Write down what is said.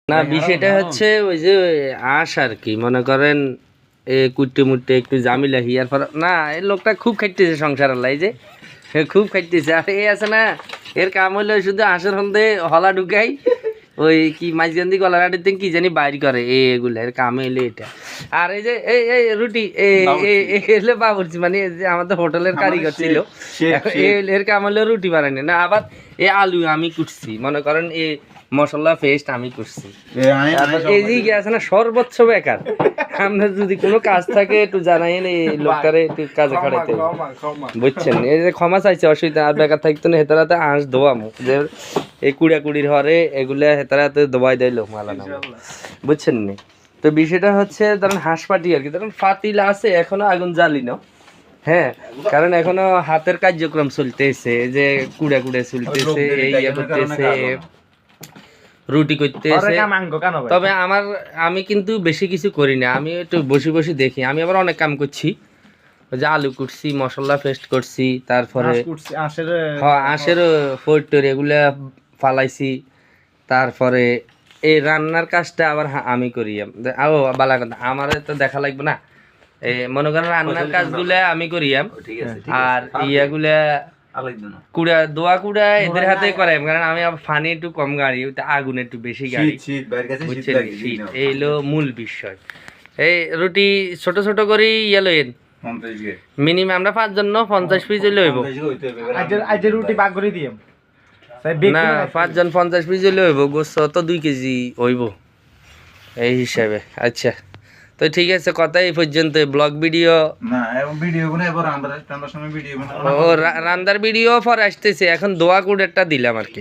না বিষয়টা হচ্ছে ওই যে আশ আর কি, মনে করেন কুটে মুটে একটু জামিলা হিয়ার পর না, এই লোকটা খুব খাইতেছে সংসার আল্লাহ, এই যে খুব খাইতেছে। আর এই আছে না, এর কাম হইলে শুধু হাঁসের হন্দে হলা ঢুকাই, ওই কি মাঝগান্ধি গলার কি জানি বাইর করে এগুলা, এর কাম এলে এটা। আর এই যে এই রুটি এলে বাবুর্চি, মানে যে আমাদের হোটেলের কারিগর ছিল, এর কাম হলো রুটি বানানি না। আবার এ আলু আমি কুটছি, মনে করেন এ মশলা পেস্ট আমি করছি। এই যে আছে না সর্বোচ্চ বেকার, আপনার যদি কোনো কাজ থাকে একটু জানাইন, এই লোকটারে একটু কাজে খাড়াইতে, বুঝছেন? এই যে ক্ষমা চাইছে, অসুবিধা। আর বেকার থাকতো না, হেতারাতে আঁশ ধোয়ামো যে এই কুড়ির হরে এগুলা হেতারাতে দোবাই দেয় লোক মালানা, বুঝছেন নি? তো বিষয়টা হচ্ছে ধরেন হাঁস পাটি আর কি, ধরেন ফাতিল আছে এখনো আগুন জ্বালি না, হ্যাঁ, কারণ এখনো হাতের কার্যক্রম চলতেছে, যে কুড়ে চলতেছে, এই ইয়ে করতেছে, রুটি করতেছে। তবে আমি কিন্তু বেশি কিছু করি না, আমি একটু বসে বসে দেখি। আমি আবার অনেক কাম করছি, যে আলু কুটছি, মশলা পেস্ট করছি, তারপরে আঁশের ফোর এগুলা ফালাইছি, তারপরে এই রান্নার কাজটা আবার আমি করি। আও বালা কথা, আমার তো দেখা লাগবে না, মনে করেন রান্নার কাজগুলা আমি করি, আর ইয়াগুলা কুড়া দোয়া কুড়া এদের হাতে করাই, কারণ আমি ফানি একটু কম গাড়ি, আগুন একটু বেশি গাড়ি, বুঝছেন? শীত এইলো মূল বিষয়। এই রুটি ছোট ছোট করে ইয়ে লইন, মিনিমাম আমরা 5 জন 50 পিস লইব না, 5 জন 50 পিস লইব, গোস্ত তো 2 কেজি হইব এই হিসাবে। আচ্ছা, তো ঠিক আছে, কথা এই পর্যন্ত। ব্লগ ভিডিও রান্নার ভিডিও পরে আসতেছে, এখন দোয়া কুড়েরটা দিলাম আর কি।